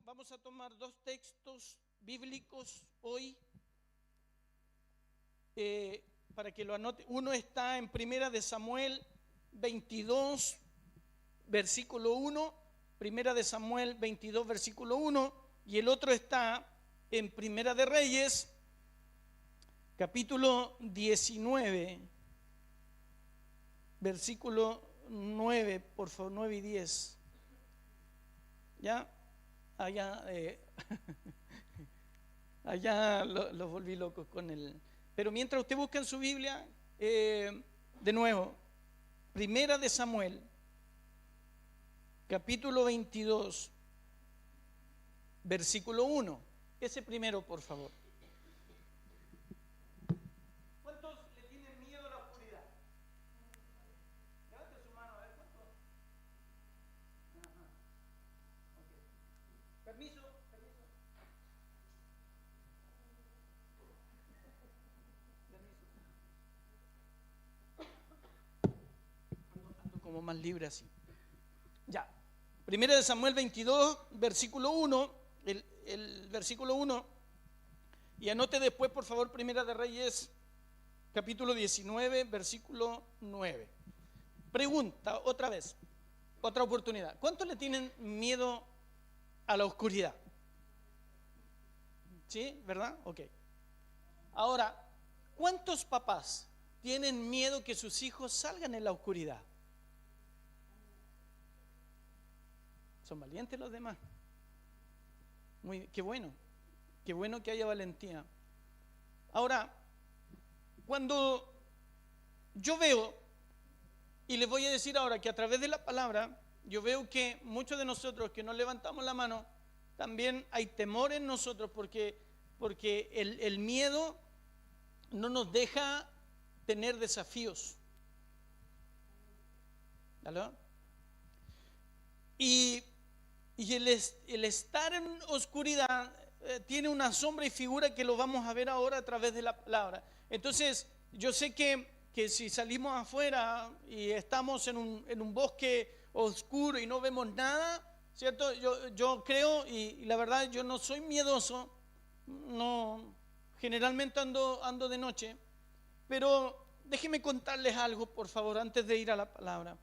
Vamos a tomar dos textos bíblicos hoy para que lo anote. Uno está en Primera de Samuel 22, versículo 1, Primera de Samuel 22, versículo 1, y el otro está en Primera de Reyes, capítulo 19, versículo 9, por favor, 9 y 10. ¿Ya? Allá, allá los volví locos con el... Pero mientras usted busca en su Biblia, de nuevo, Primera de Samuel, capítulo 22, versículo 1. Ese primero, por favor. ¿Cuántos le tienen miedo a la oscuridad? Levante su mano, a ver cuántos. Ajá. Okay. Permiso. Ando como más libre así. Ya. Primera de Samuel 22, versículo 1, el versículo 1, y anote después, por favor, Primera de Reyes, capítulo 19, versículo 9. Pregunta, otra vez, otra oportunidad. ¿Cuántos le tienen miedo a la oscuridad? ¿Sí? ¿Verdad? Ok. Ahora, ¿cuántos papás tienen miedo que sus hijos salgan en la oscuridad? Son valientes los demás. Qué bueno que haya valentía. Ahora, cuando yo veo, y les voy a decir ahora que a través de la palabra, yo veo que muchos de nosotros que no levantamos la mano, también hay temor en nosotros porque el miedo no nos deja tener desafíos. ¿Aló? Y el estar en oscuridad tiene una sombra y figura que lo vamos a ver ahora a través de la palabra. Entonces, yo sé que si salimos afuera y estamos en un bosque oscuro y no vemos nada, ¿cierto? Yo creo, y la verdad yo no soy miedoso, no, generalmente ando de noche, pero déjenme contarles algo, por favor, antes de ir a la palabra.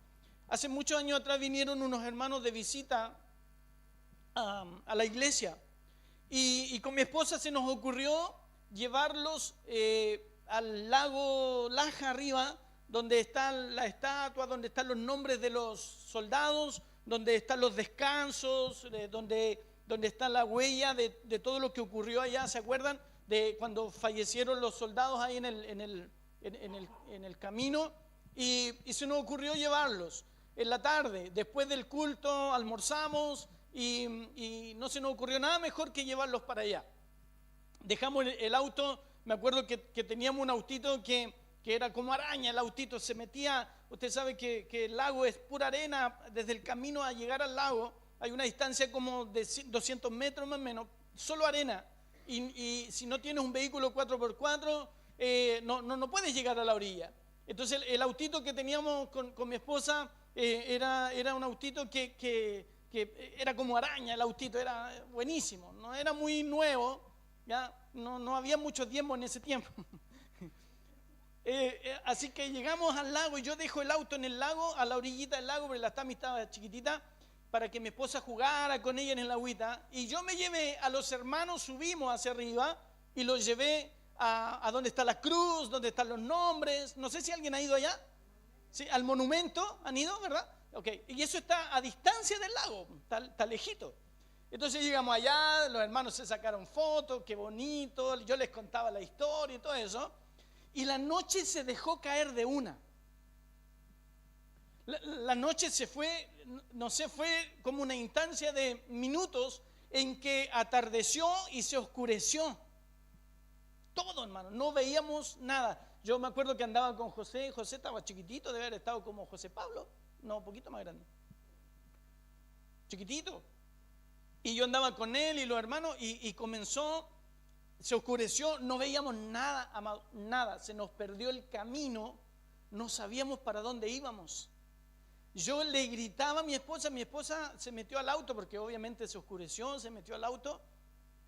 Hace muchos años atrás vinieron unos hermanos de visita a la iglesia y con mi esposa se nos ocurrió llevarlos al lago Laja arriba, donde está la estatua, donde están los nombres de los soldados, donde están los descansos, donde está la huella de todo lo que ocurrió allá. ¿Se acuerdan de cuando fallecieron los soldados ahí en el camino? Y se nos ocurrió llevarlos en la tarde. Después del culto almorzamos y no se nos ocurrió nada mejor que llevarlos para allá. Dejamos el auto. Me acuerdo que teníamos un autito que era como araña. El autito se metía. Usted sabe que el lago es pura arena. Desde el camino a llegar al lago hay una distancia como de 200 metros más o menos, solo arena. Y si no tienes un vehículo 4x4, no puedes llegar a la orilla. Entonces el autito que teníamos con mi esposa era un autito que era como araña. El autito era buenísimo, no era muy nuevo, ya no había muchos diezmos en ese tiempo. Así que llegamos al lago y yo dejo el auto en el lago, a la orillita del lago, porque la Tami estaba chiquitita, para que mi esposa jugara con ella en el agüita. Y yo me llevé a los hermanos, subimos hacia arriba y los llevé a donde está la cruz, donde están los nombres. No sé si alguien ha ido allá. ¿Sí? Al monumento han ido, ¿verdad? Okay. Y eso está a distancia del lago, está lejito. Entonces llegamos allá, los hermanos se sacaron fotos, qué bonito, yo les contaba la historia y todo eso. Y la noche se dejó caer de una. La noche se fue, no sé, fue como una instancia de minutos en que atardeció y se oscureció. Todo, hermano, no veíamos nada. Yo me acuerdo que andaba con José estaba chiquitito, debe haber estado como José Pablo, no, un poquito más grande. Chiquitito. Y yo andaba con él y los hermanos y comenzó, se oscureció, no veíamos nada, amado, nada, se nos perdió el camino, no sabíamos para dónde íbamos. Yo le gritaba a mi esposa se metió al auto porque obviamente se oscureció, se metió al auto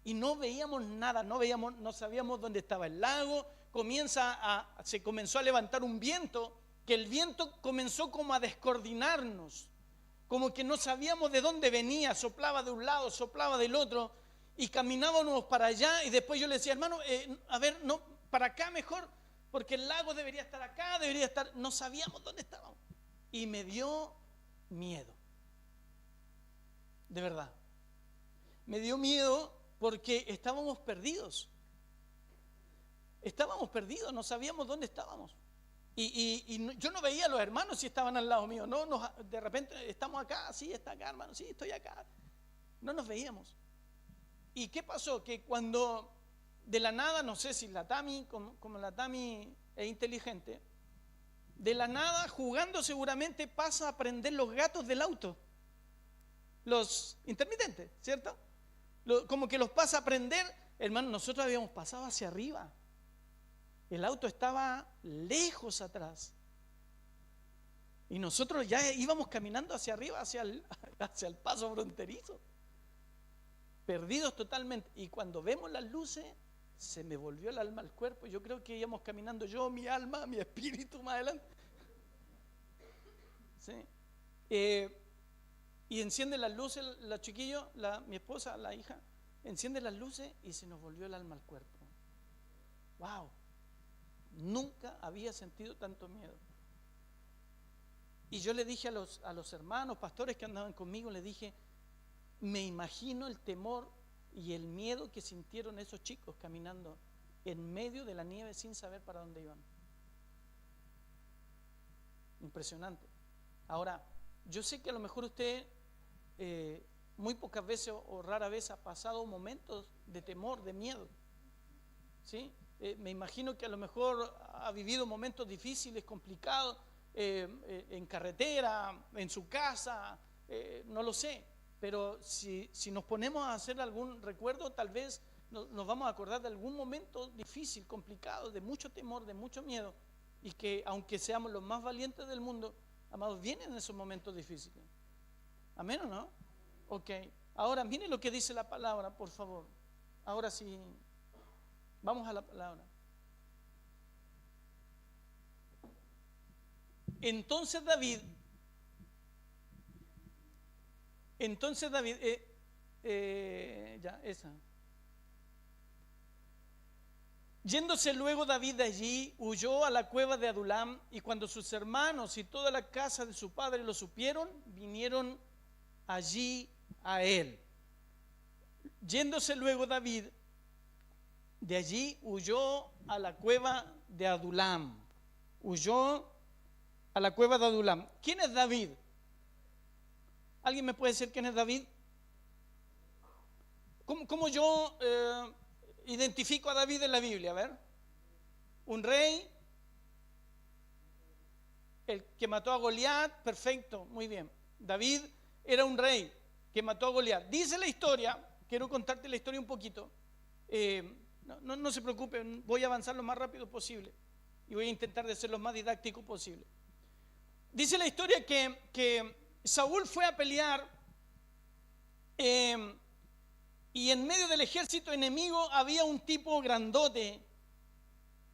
y no veíamos nada, no sabíamos dónde estaba el lago. Se comenzó a levantar un viento, que el viento comenzó como a descoordinarnos, como que no sabíamos de dónde venía, soplaba de un lado, soplaba del otro y caminábamos para allá y después yo le decía, hermano, a ver, no, para acá mejor, porque el lago debería estar acá, no sabíamos dónde estábamos. Y me dio miedo, de verdad. Me dio miedo porque estábamos perdidos. Estábamos perdidos, no sabíamos dónde estábamos. Yo no veía a los hermanos si estaban al lado mío. No, de repente estamos acá, sí, está acá, hermano, sí, estoy acá. No nos veíamos. ¿Y qué pasó? Que cuando de la nada, no sé si la Tami, como la Tami es inteligente, de la nada, jugando seguramente, pasa a prender los gatos del auto. Los intermitentes, ¿cierto? Como que los pasa a prender. Hermano, nosotros habíamos pasado hacia arriba. El auto estaba lejos atrás. Y nosotros ya íbamos caminando hacia arriba, hacia el paso fronterizo. Perdidos totalmente. Y cuando vemos las luces, se me volvió el alma al cuerpo. Yo creo que íbamos caminando yo, mi alma, mi espíritu más adelante. ¿Sí? Y enciende las luces, la chiquillo, mi esposa, la hija, enciende las luces y se nos volvió el alma al cuerpo. ¡Wow! Nunca había sentido tanto miedo. Y yo le dije a los hermanos, pastores que andaban conmigo, le dije, me imagino el temor y el miedo que sintieron esos chicos caminando en medio de la nieve sin saber para dónde iban. Impresionante. Ahora, yo sé que a lo mejor usted muy pocas veces o rara vez ha pasado momentos de temor, de miedo. ¿Sí? Me imagino que a lo mejor ha vivido momentos difíciles, complicados, en carretera, en su casa, no lo sé. Pero si nos ponemos a hacer algún recuerdo, tal vez nos vamos a acordar de algún momento difícil, complicado, de mucho temor, de mucho miedo. Y que aunque seamos los más valientes del mundo, amados, vienen esos momentos difíciles. ¿Amén o no? Ok. Ahora, miren lo que dice la palabra, por favor. Ahora sí, vamos a la palabra. Entonces David, ya, esa. Yéndose luego David de allí, huyó a la cueva de Adulam, y cuando sus hermanos y toda la casa de su padre lo supieron, vinieron allí a él. Yéndose luego David de allí, huyó a la cueva de Adulam. Huyó a la cueva de Adulam. ¿Quién es David? ¿Alguien me puede decir quién es David? ¿Cómo yo identifico a David en la Biblia? A ver. Un rey, el que mató a Goliat, perfecto, muy bien. David era un rey que mató a Goliat. Dice la historia, quiero contarte la historia un poquito. No se preocupen, voy a avanzar lo más rápido posible y voy a intentar de ser lo más didáctico posible. Dice la historia que Saúl fue a pelear y en medio del ejército enemigo había un tipo grandote,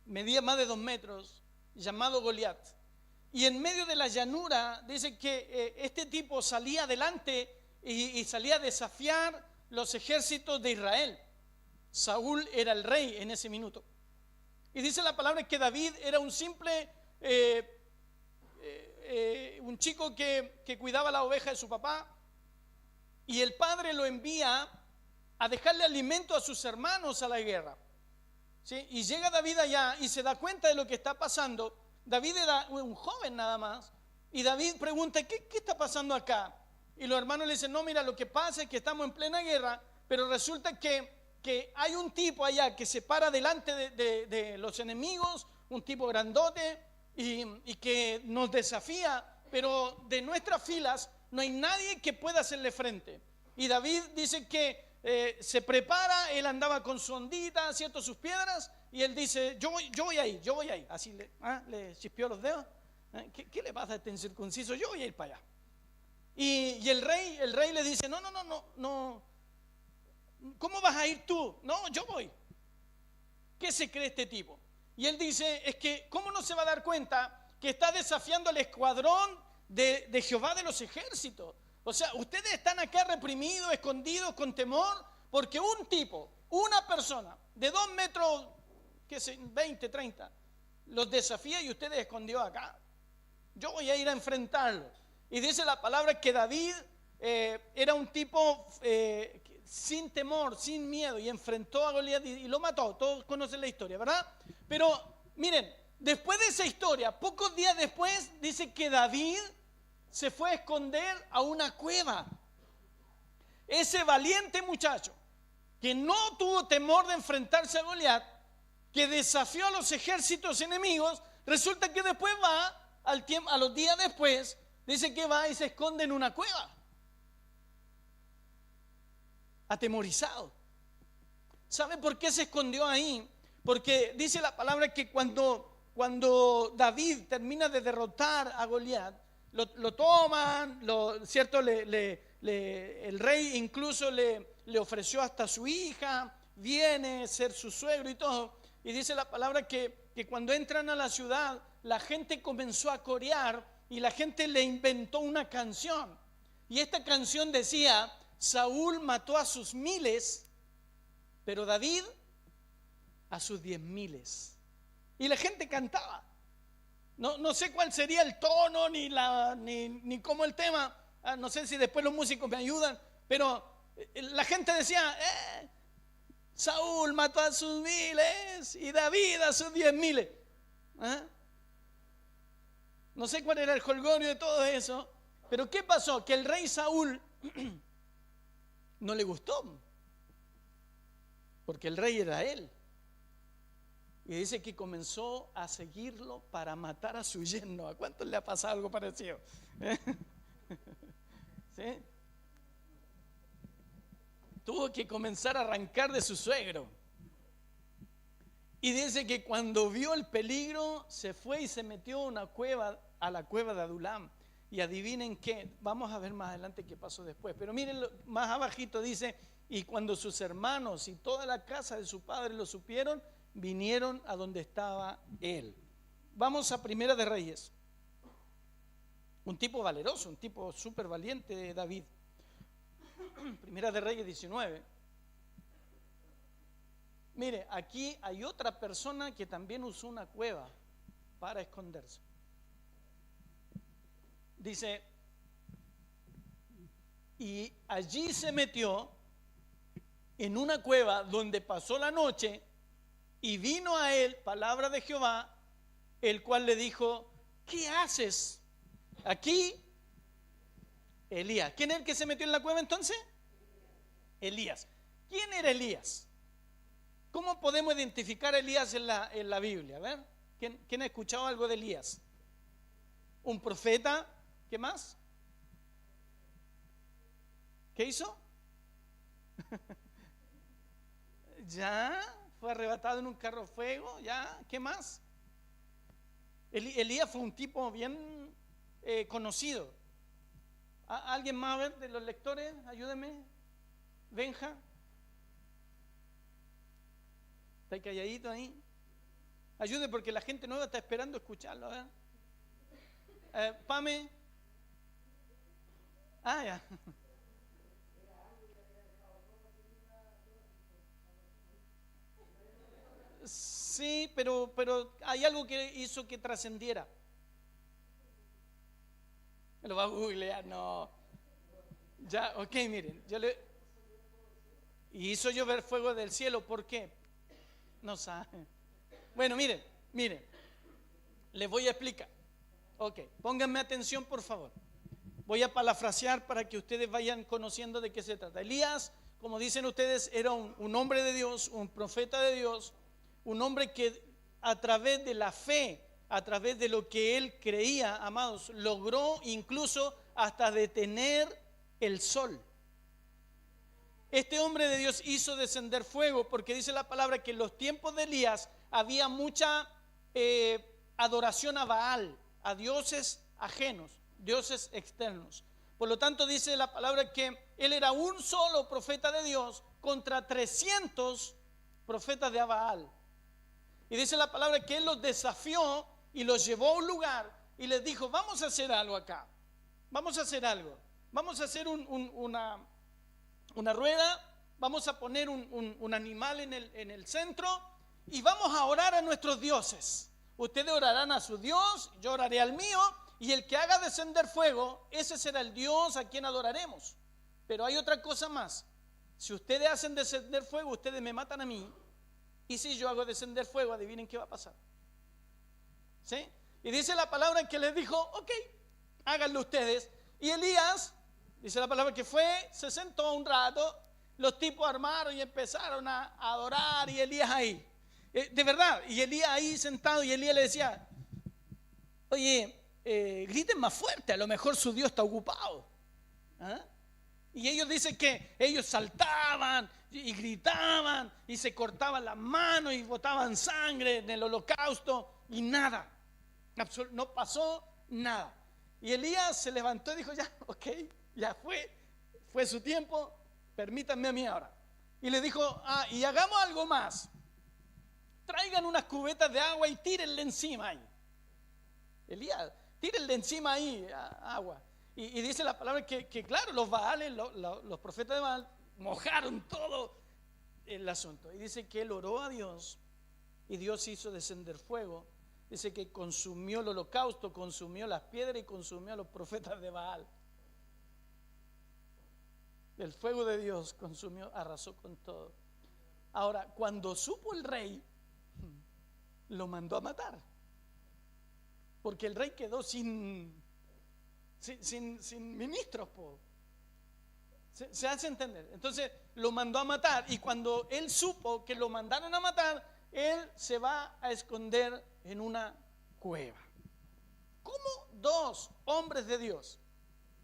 medía más de 2 metros, llamado Goliat. Y en medio de la llanura dice que este tipo salía adelante y salía a desafiar los ejércitos de Israel. Saúl era el rey en ese minuto. Y dice la palabra que David era un simple, un chico que cuidaba la oveja de su papá, y el padre lo envía a dejarle alimento a sus hermanos a la guerra. ¿Sí? Y llega David allá y se da cuenta de lo que está pasando. David era un joven nada más, y David pregunta, ¿qué está pasando acá? Y los hermanos le dicen, no, mira, lo que pasa es que estamos en plena guerra, pero resulta que hay un tipo allá que se para delante de los enemigos, un tipo grandote, y que nos desafía, pero de nuestras filas no hay nadie que pueda hacerle frente. Y David dice que se prepara, él andaba con su ondita, ¿cierto? Sus piedras, y él dice, yo voy ahí, así le chispeó los dedos, ¿Qué le pasa a este incircunciso? Yo voy a ir para allá. Y el rey le dice, no. ¿Cómo vas a ir tú? No, yo voy. ¿Qué se cree este tipo? Y él dice, es que ¿cómo no se va a dar cuenta que está desafiando al escuadrón de Jehová de los ejércitos? O sea, ustedes están acá reprimidos, escondidos, con temor, porque un tipo, una persona de 2 metros, qué sé, 20, 30, los desafía y ustedes escondió acá. Yo voy a ir a enfrentarlo. Y dice la palabra que David era un tipo sin temor, sin miedo, y enfrentó a Goliat y lo mató. Todos conocen la historia, ¿verdad? Pero miren, después de esa historia, pocos días después, dice que David se fue a esconder a una cueva. Ese valiente muchacho que no tuvo temor de enfrentarse a Goliat, que desafió a los ejércitos enemigos, resulta que después va, a los días después, dice que va y se esconde en una cueva, atemorizado. ¿Sabe por qué se escondió ahí? Porque dice la palabra que cuando David termina de derrotar a Goliat, lo toman, ¿cierto? El rey incluso le ofreció hasta su hija, viene a ser su suegro y todo. Y dice la palabra que cuando entran a la ciudad, la gente comenzó a corear y la gente le inventó una canción. Y esta canción decía, Saúl mató a sus 1000, pero David a sus 10,000. Y la gente cantaba. No sé cuál sería el tono ni cómo el tema. No sé si después los músicos me ayudan, pero la gente decía, Saúl mató a sus 1000 y David a sus 10,000. No sé cuál era el jolgorio de todo eso, pero ¿qué pasó? Que el rey Saúl no le gustó, porque el rey era él. Y dice que comenzó a seguirlo para matar a su yerno. ¿A cuántos le ha pasado algo parecido? ¿Sí? Tuvo que comenzar a arrancar de su suegro. Y dice que cuando vio el peligro, se fue y se metió a la cueva de Adulam. Y adivinen qué, vamos a ver más adelante qué pasó después. Pero miren, más abajito dice, y cuando sus hermanos y toda la casa de su padre lo supieron, vinieron a donde estaba él. Vamos a Primera de Reyes. Un tipo valeroso, un tipo súper valiente, David. Primera de Reyes 19. Mire, aquí hay otra persona que también usó una cueva para esconderse. Dice, y allí se metió en una cueva donde pasó la noche, y vino a él palabra de Jehová, el cual le dijo, ¿qué haces aquí? Elías. ¿Quién es el que se metió en la cueva entonces? Elías. ¿Quién era Elías? ¿Cómo podemos identificar a Elías en la Biblia? A ver, ¿quién ha escuchado algo de Elías? Un profeta. ¿Qué más? ¿Qué hizo? Ya fue arrebatado en un carro de fuego. Ya, ¿qué más? Elías fue un tipo bien conocido. ¿Alguien más, a ver, de los lectores? Ayúdeme. Benja. ¿Está calladito ahí? Ayude porque la gente nueva está esperando escucharlo. A ver. Pame. Ya. Sí, pero hay algo que hizo que trascendiera. Me lo va a googlear, no. Ya, ok, miren. Y hizo llover fuego del cielo, ¿por qué? No saben. Bueno, miren. Les voy a explicar. Ok, pónganme atención, por favor. Voy a parafrasear para que ustedes vayan conociendo de qué se trata. Elías, como dicen ustedes, era un hombre de Dios, un profeta de Dios, un hombre que a través de la fe, a través de lo que él creía, amados, logró incluso hasta detener el sol. Este hombre de Dios hizo descender fuego, porque dice la palabra que en los tiempos de Elías había mucha adoración a Baal. a dioses ajenos, dioses externos. Por lo tanto, dice la palabra que él era un solo profeta de Dios contra 300 profetas de Baal. Y dice la palabra que él los desafió y los llevó a un lugar y les dijo: vamos a hacer algo acá, vamos a hacer algo, vamos a hacer una rueda, vamos a poner un animal en el centro y vamos a orar a nuestros dioses. Ustedes orarán a su Dios, yo oraré al mío, y el que haga descender fuego, ese será el Dios a quien adoraremos. Pero hay otra cosa más: si ustedes hacen descender fuego, ustedes me matan a mí, y si yo hago descender fuego, adivinen qué va a pasar. ¿Sí? Y dice la palabra que les dijo: ok, háganlo ustedes. Y Elías, dice la palabra que fue, se sentó un rato, los tipos armaron y empezaron a adorar, y Elías ahí, de verdad, y Elías ahí sentado, y Elías le decía: oye, griten más fuerte, a lo mejor su Dios está ocupado. ¿Ah? Y ellos dicen que ellos saltaban y gritaban y se cortaban las manos y botaban sangre en el holocausto, y nada, no pasó nada. Y Elías se levantó y dijo: ya, ok, ya fue su tiempo, permítanme a mí ahora. Y le dijo: y hagamos algo más, traigan unas cubetas de agua y tírenle encima ahí. Elías, tírenle encima ahí agua. Y dice la palabra que claro, los Baales, los profetas de Baal mojaron todo el asunto. Y dice que él oró a Dios y Dios hizo descender fuego. Dice que consumió el holocausto, consumió las piedras y consumió a los profetas de Baal. El fuego de Dios consumió, arrasó con todo. Ahora, cuando supo el rey, lo mandó a matar, porque el rey quedó sin ministros. Se hace entender. Entonces lo mandó a matar, y cuando él supo que lo mandaron a matar, él se va a esconder en una cueva. ¿Cómo dos hombres de Dios,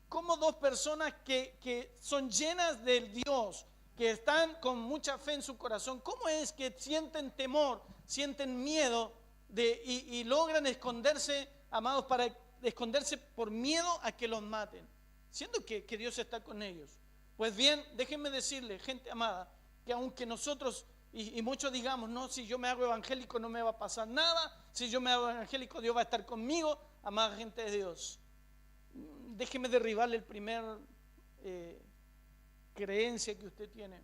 como dos personas que son llenas del Dios, que están con mucha fe en su corazón, cómo es que sienten temor, sienten miedo y logran esconderse, amados, para esconderse por miedo a que los maten, siendo que Dios está con ellos? Pues bien, déjenme decirle, gente amada, que aunque nosotros y muchos digamos: no, si yo me hago evangélico no me va a pasar nada, si yo me hago evangélico Dios va a estar conmigo. Amada gente de Dios, déjeme derribarle el primer creencia que usted tiene.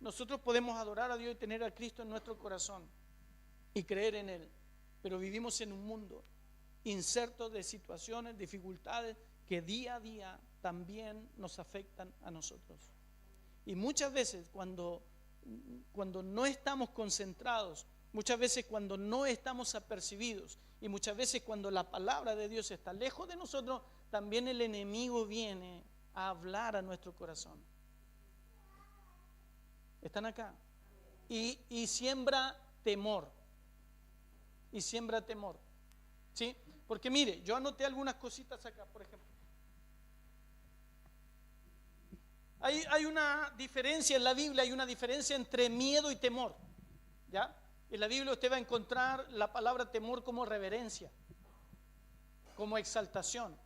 Nosotros podemos adorar a Dios y tener a Cristo en nuestro corazón y creer en Él, pero vivimos en un mundo inserto de situaciones, dificultades que día a día también nos afectan a nosotros. Y muchas veces cuando no estamos concentrados, muchas veces cuando no estamos apercibidos, y muchas veces cuando la palabra de Dios está lejos de nosotros, también el enemigo viene a hablar a nuestro corazón. ¿Están acá? Y siembra temor. Y siembra temor. ¿Sí? Porque mire, yo anoté algunas cositas acá, por ejemplo. Hay una diferencia en la Biblia, hay una diferencia entre miedo y temor. ¿Ya? En la Biblia usted va a encontrar la palabra temor como reverencia, como exaltación.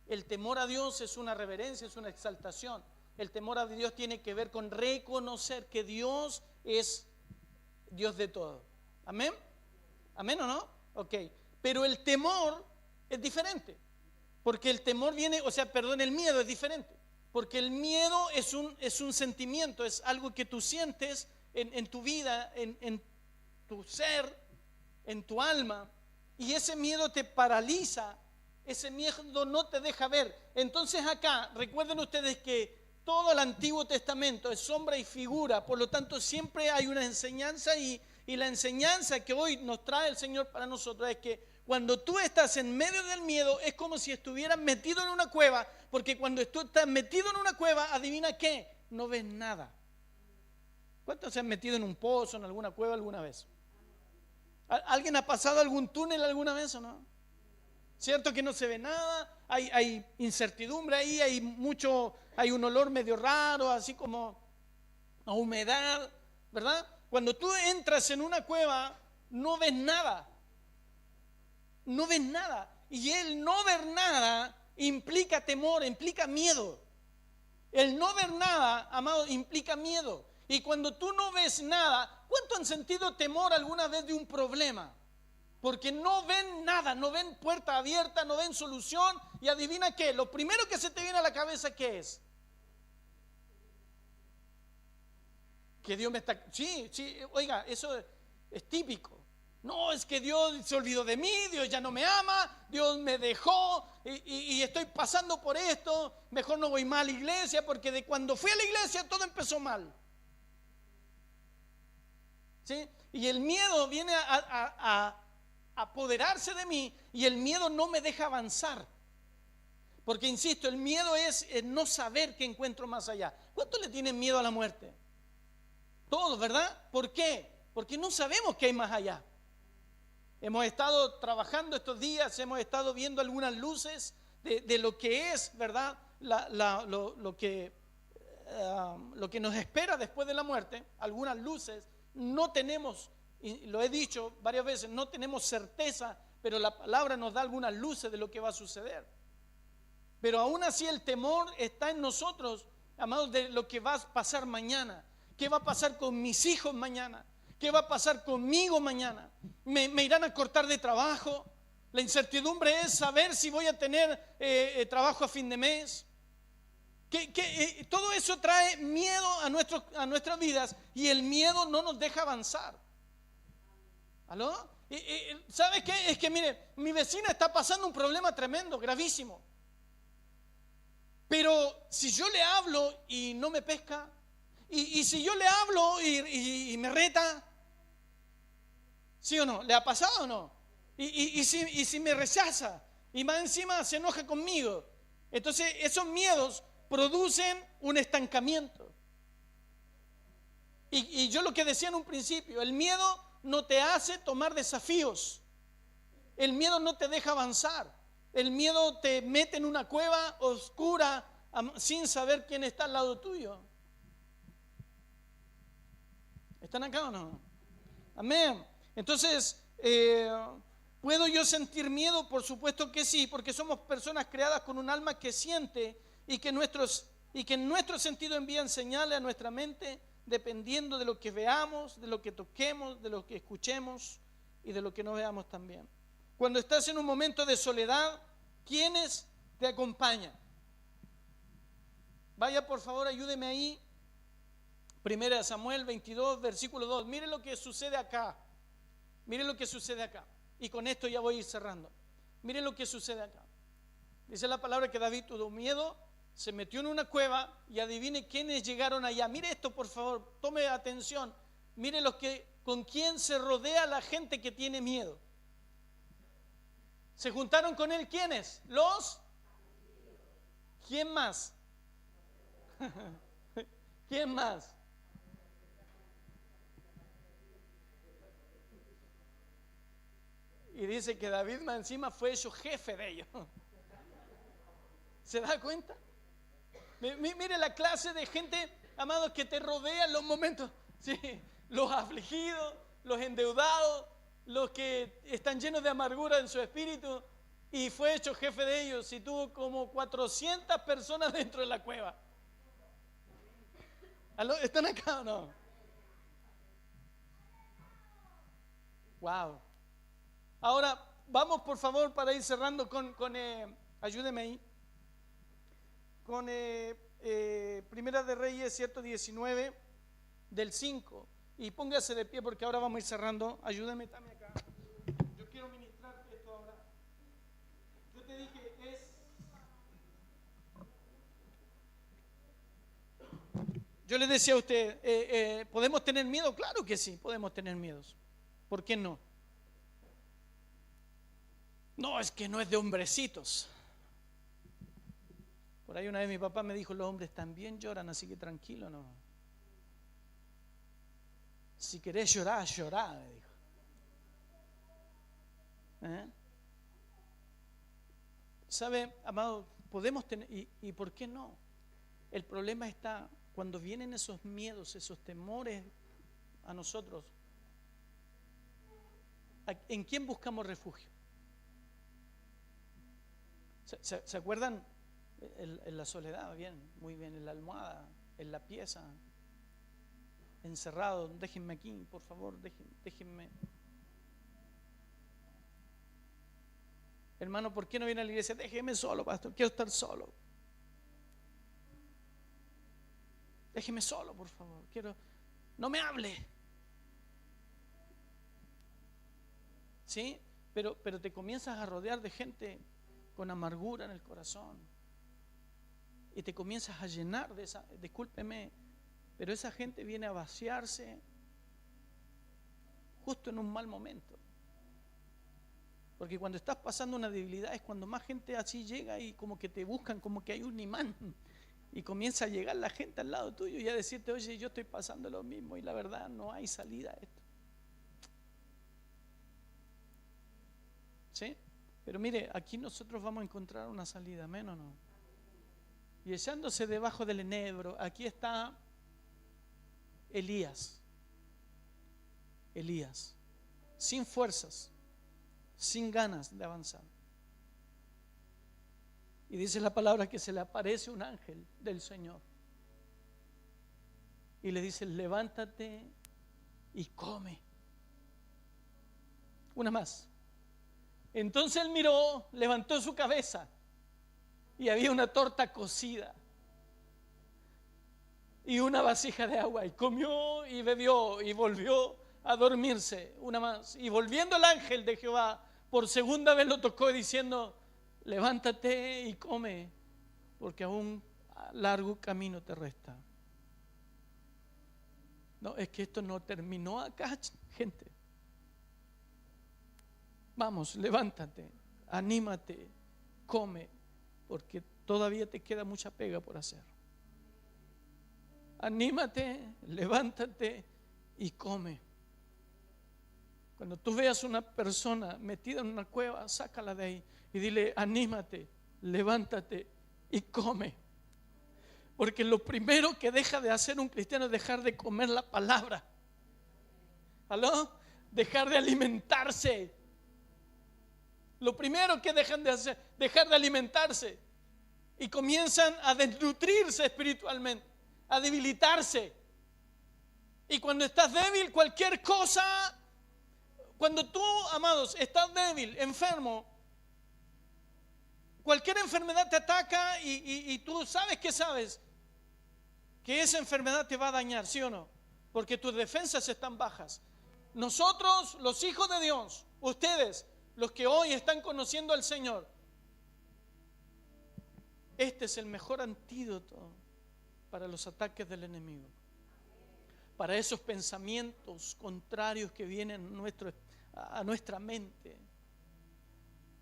El temor a Dios es una reverencia, es una exaltación. El temor a Dios tiene que ver con reconocer que Dios es Dios de todo. ¿Amén? ¿Amén o no? Ok. Pero el temor es diferente. Porque el temor viene, el miedo es diferente. Porque el miedo es un sentimiento, es algo que tú sientes en tu vida, en tu ser, en tu alma. Y ese miedo te paraliza, ese miedo no te deja ver. Entonces acá, recuerden ustedes que todo el Antiguo Testamento es sombra y figura, por lo tanto siempre hay una enseñanza, y la enseñanza que hoy nos trae el Señor para nosotros es que cuando tú estás en medio del miedo es como si estuvieras metido en una cueva, porque cuando tú estás metido en una cueva, adivina qué, no ves nada. ¿Cuántos se han metido en un pozo, en alguna cueva alguna vez? ¿Alguien ha pasado algún túnel alguna vez o no? ¿Cierto que no se ve nada? Hay incertidumbre ahí, hay un olor medio raro, así como a humedad, ¿verdad? Cuando tú entras en una cueva, no ves nada. No ves nada. Y el no ver nada implica temor, implica miedo. El no ver nada, amado, implica miedo. Y cuando tú no ves nada, ¿cuánto han sentido temor alguna vez de un problema? Porque no ven nada, no ven puerta abierta, no ven solución. Y adivina qué, lo primero que se te viene a la cabeza, ¿qué es? Que Dios me está... Sí, oiga, eso es típico. No, es que Dios se olvidó de mí, Dios ya no me ama, Dios me dejó y estoy pasando por esto. Mejor no voy más a la iglesia porque de cuando fui a la iglesia todo empezó mal. ¿Sí? Y el miedo viene a apoderarse de mí y el miedo no me deja avanzar. Porque insisto, el miedo es no saber qué encuentro más allá. ¿Cuánto le tienen miedo a la muerte? Todos, ¿verdad? ¿Por qué? Porque no sabemos qué hay más allá. Hemos estado trabajando estos días, hemos estado viendo algunas luces de lo que es, ¿verdad? Lo que nos espera después de la muerte. Algunas luces no tenemos, y lo he dicho varias veces, no tenemos certeza, pero la palabra nos da algunas luces de lo que va a suceder. Pero aún así el temor está en nosotros, amados, de lo que va a pasar mañana. ¿Qué va a pasar con mis hijos mañana? ¿Qué va a pasar conmigo mañana? ¿Me irán a cortar de trabajo? La incertidumbre es saber si voy a tener trabajo a fin de mes. Todo eso trae miedo a nuestras vidas y el miedo no nos deja avanzar. ¿Aló? ¿Sabe qué? Es que mire, mi vecina está pasando un problema tremendo, gravísimo. Pero si yo le hablo y no me pesca, y si yo le hablo y me reta, ¿sí o no? ¿Le ha pasado o no? Y si me rechaza y más encima se enoja conmigo, entonces esos miedos producen un estancamiento. Y yo lo que decía en un principio, el miedo no te hace tomar desafíos, el miedo no te deja avanzar, el miedo te mete en una cueva oscura sin saber quién está al lado tuyo. ¿Están acá o no? Amén. Entonces, ¿puedo yo sentir miedo? Por supuesto que sí, porque somos personas creadas con un alma que siente y que en nuestro sentido envían señales a nuestra mente dependiendo de lo que veamos, de lo que toquemos, de lo que escuchemos y de lo que no veamos también. Cuando estás en un momento de soledad, ¿quiénes te acompañan? Vaya, por favor, ayúdeme ahí. 1 Samuel 22, versículo 2. Mire lo que sucede acá. Mire lo que sucede acá. Y con esto ya voy a ir cerrando. Mire lo que sucede acá. Dice la palabra que David tuvo miedo, se metió en una cueva y adivine quiénes llegaron allá. Mire esto, por favor, tome atención. Mire con quién se rodea la gente que tiene miedo. ¿Se juntaron con él quiénes? ¿Quién más? ¿Quién más? Y dice que David más encima fue hecho jefe de ellos. ¿Se da cuenta? Mire la clase de gente, amados, que te rodea en los momentos. Sí, los afligidos, los endeudados, los que están llenos de amargura en su espíritu. Y fue hecho jefe de ellos y tuvo como 400 personas dentro de la cueva. ¿Están acá o no? Wow. Ahora, vamos por favor para ir cerrando ayúdeme ahí, con Primera de Reyes, cierto, 19, del 5. Y póngase de pie porque ahora vamos a ir cerrando. Ayúdeme también acá. Yo quiero ministrar esto ahora. Yo te dije, yo le decía a usted, ¿podemos tener miedo? Claro que sí, podemos tener miedos. ¿Por qué no? No, es que no es de hombrecitos. Por ahí una vez mi papá me dijo, los hombres también lloran, así que tranquilo, no. Si querés llorar, llorá, me dijo. ¿Sabe, amado? Podemos tener, ¿y por qué no? El problema está cuando vienen esos miedos, esos temores a nosotros. ¿En quién buscamos refugio? ¿Se acuerdan? En la soledad, bien, muy bien, en la almohada, en la pieza, encerrado. Déjenme aquí, por favor, déjenme. Hermano, ¿por qué no viene a la iglesia? Déjeme solo, pastor, quiero estar solo. Déjeme solo, por favor, no me hable. ¿Sí? Pero te comienzas a rodear de gente con amargura en el corazón. Y te comienzas a llenar de esa, discúlpeme, pero esa gente viene a vaciarse justo en un mal momento. Porque cuando estás pasando una debilidad es cuando más gente así llega y como que te buscan, como que hay un imán. Y comienza a llegar la gente al lado tuyo y a decirte, oye, yo estoy pasando lo mismo y la verdad no hay salida a esto. ¿Sí? Pero mire, aquí nosotros vamos a encontrar una salida, ¿amén o no? Y echándose debajo del enebro, aquí está Elías, sin fuerzas, sin ganas de avanzar. Y dice la palabra que se le aparece un ángel del Señor y le dice, levántate y come. Una más. Entonces él miró, levantó su cabeza y había una torta cocida y una vasija de agua, y comió y bebió y volvió a dormirse. Una más. Y volviendo el ángel de Jehová por segunda vez lo tocó diciendo, levántate y come, porque aún largo camino te resta. No, es que esto no terminó acá, gente. Vamos, levántate, anímate, come, porque todavía te queda mucha pega por hacer. Anímate, levántate y come. Cuando tú veas una persona metida en una cueva, sácala de ahí y dile, anímate, levántate y come. Porque lo primero que deja de hacer un cristiano es dejar de comer la palabra. ¿Aló? Dejar de alimentarse. Lo primero que dejan de hacer, dejar de alimentarse. Y comienzan a desnutrirse espiritualmente, a debilitarse. Y cuando estás débil, cualquier cosa, cuando tú, amados, estás débil, enfermo, cualquier enfermedad te ataca y tú sabes que esa enfermedad te va a dañar, ¿sí o no? Porque tus defensas están bajas. Nosotros, los hijos de Dios, ustedes, los que hoy están conociendo al Señor, este es el mejor antídoto para los ataques del enemigo, para esos pensamientos contrarios que vienen a nuestra mente,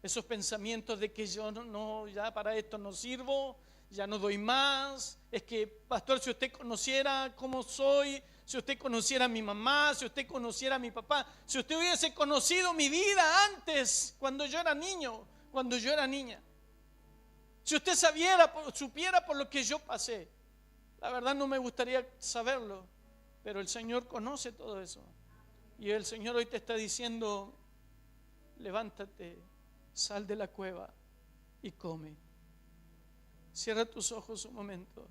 esos pensamientos de que yo no, ya para esto no sirvo, ya no doy más. Es que, pastor, si usted conociera cómo soy, si usted conociera a mi mamá, si usted conociera a mi papá, si usted hubiese conocido mi vida antes, cuando yo era niño, cuando yo era niña, si usted supiera por lo que yo pasé, la verdad no me gustaría saberlo, pero el Señor conoce todo eso. Y el Señor hoy te está diciendo, levántate, sal de la cueva y come. Cierra tus ojos un momento,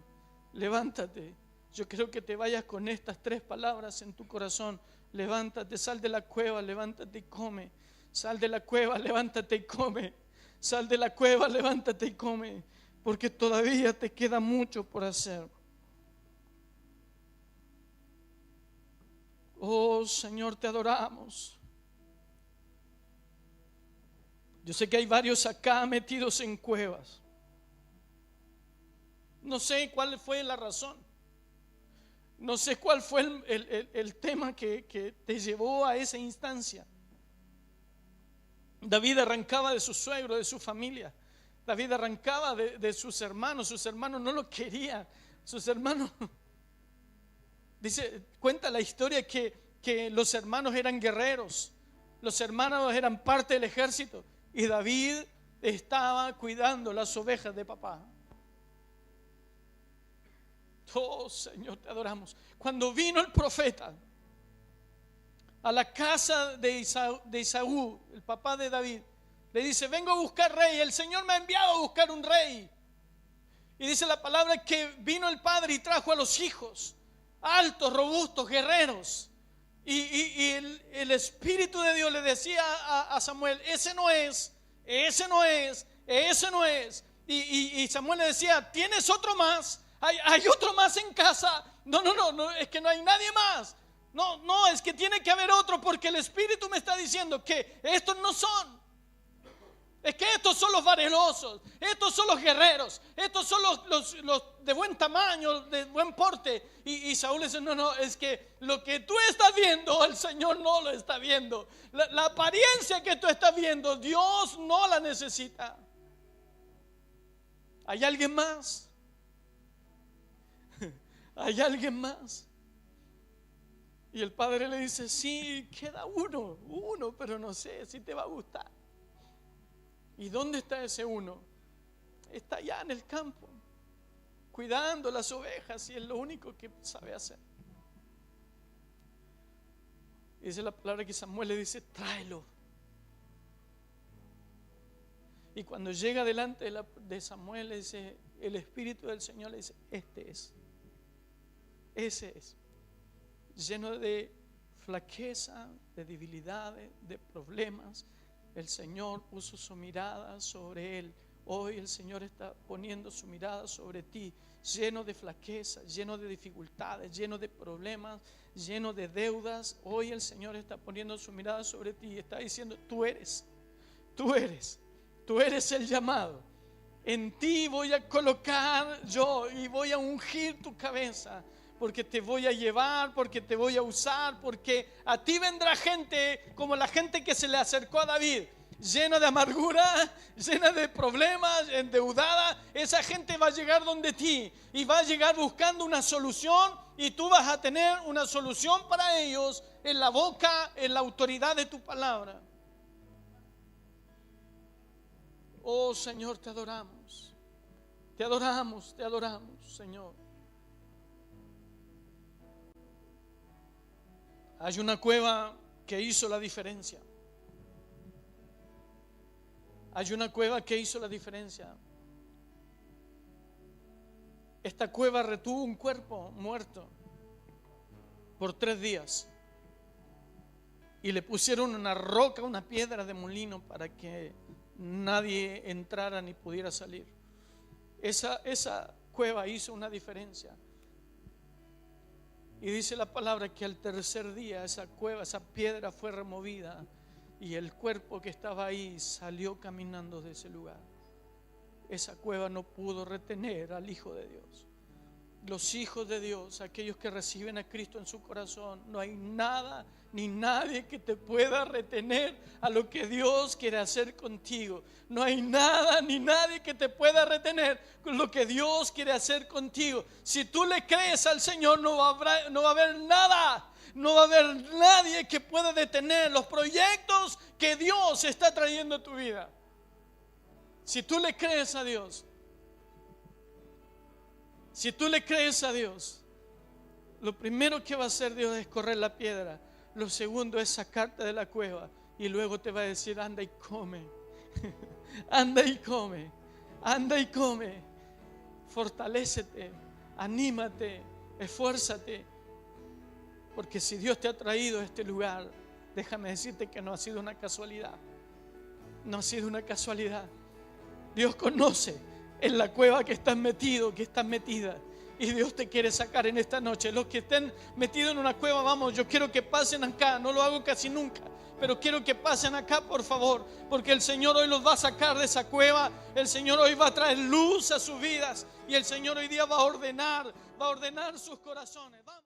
levántate. Yo quiero que te vayas con estas 3 palabras en tu corazón. Levántate, sal de la cueva, levántate y come. Sal de la cueva, levántate y come. Sal de la cueva, levántate y come, porque todavía te queda mucho por hacer. Oh Señor, te adoramos. Yo sé que hay varios acá metidos en cuevas. No sé cuál fue la razón. No sé cuál fue el tema que te llevó a esa instancia. David arrancaba de su suegro, de su familia. David arrancaba de sus hermanos. Sus hermanos no lo querían. Sus hermanos, cuenta la historia que los hermanos eran guerreros. Los hermanos eran parte del ejército. Y David estaba cuidando las ovejas de papá. Oh Señor, te adoramos. Cuando vino el profeta a la casa de Isaú, el papá de David, Le dice, vengo a buscar rey. El Señor me ha enviado a buscar un rey. Y dice la palabra que vino el padre y trajo a los hijos, altos, robustos, guerreros. Y el Espíritu de Dios le decía a Samuel, ese no es. Y Samuel le decía, ¿tienes otro más? ¿Hay otro más en casa? No, es que no hay nadie más. No, es que tiene que haber otro, porque el Espíritu me está diciendo que estos no son. Es que estos son los valerosos, estos son los guerreros, estos son los de buen tamaño, de buen porte. Y Saúl dice, no, es que lo que tú estás viendo, el Señor no lo está viendo. La apariencia que tú estás viendo, Dios no la necesita. ¿Hay alguien más? ¿Hay alguien más? Y el padre le dice, sí, queda uno, pero no sé si te va a gustar. ¿Y dónde está ese uno? Está allá en el campo, cuidando las ovejas, y es lo único que sabe hacer. Y dice la palabra que Samuel le dice, tráelo. Y cuando llega delante de Samuel, le dice, el Espíritu del Señor le dice, ese es, lleno de flaqueza, de debilidades, de problemas. El Señor puso su mirada sobre él. Hoy el Señor está poniendo su mirada sobre ti, lleno de flaqueza, lleno de dificultades, lleno de problemas, lleno de deudas. Hoy el Señor está poniendo su mirada sobre ti y está diciendo, tú eres el llamado. En ti voy a colocar yo y voy a ungir tu cabeza, porque te voy a llevar, porque te voy a usar, porque a ti vendrá gente como la gente que se le acercó a David, llena de amargura, llena de problemas, endeudada. Esa gente va a llegar donde ti y va a llegar buscando una solución, y tú vas a tener una solución para ellos en la boca, en la autoridad de tu palabra. Oh Señor, te adoramos, Señor. Hay una cueva que hizo la diferencia. Esta cueva retuvo un cuerpo muerto por 3 días. Y le pusieron una roca, una piedra de molino, para que nadie entrara ni pudiera salir. Esa cueva hizo una diferencia. Y dice la palabra que al tercer día esa cueva, esa piedra fue removida, y el cuerpo que estaba ahí salió caminando de ese lugar. Esa cueva no pudo retener al Hijo de Dios. Los hijos de Dios, aquellos que reciben a Cristo en su corazón, no hay nada ni nadie que te pueda retener a lo que Dios quiere hacer contigo. No hay nada ni nadie que te pueda retener con lo que Dios quiere hacer contigo. Si tú le crees al Señor, no va a haber nada, no va a haber nadie que pueda detener los proyectos que Dios está trayendo a tu vida. Si tú le crees a Dios, lo primero que va a hacer Dios es correr la piedra. Lo segundo es sacarte de la cueva, y luego te va a decir, anda y come. Anda y come. Fortalécete, anímate, esfuérzate. Porque si Dios te ha traído a este lugar, déjame decirte que no ha sido una casualidad. No ha sido una casualidad. Dios conoce en la cueva que estás metido, que estás metida, y Dios te quiere sacar en esta noche. Los que estén metidos en una cueva, vamos, yo quiero que pasen acá. No lo hago casi nunca, pero quiero que pasen acá, por favor, porque el Señor hoy los va a sacar de esa cueva. El Señor hoy va a traer luz a sus vidas, y el Señor hoy día va a ordenar sus corazones. Vamos.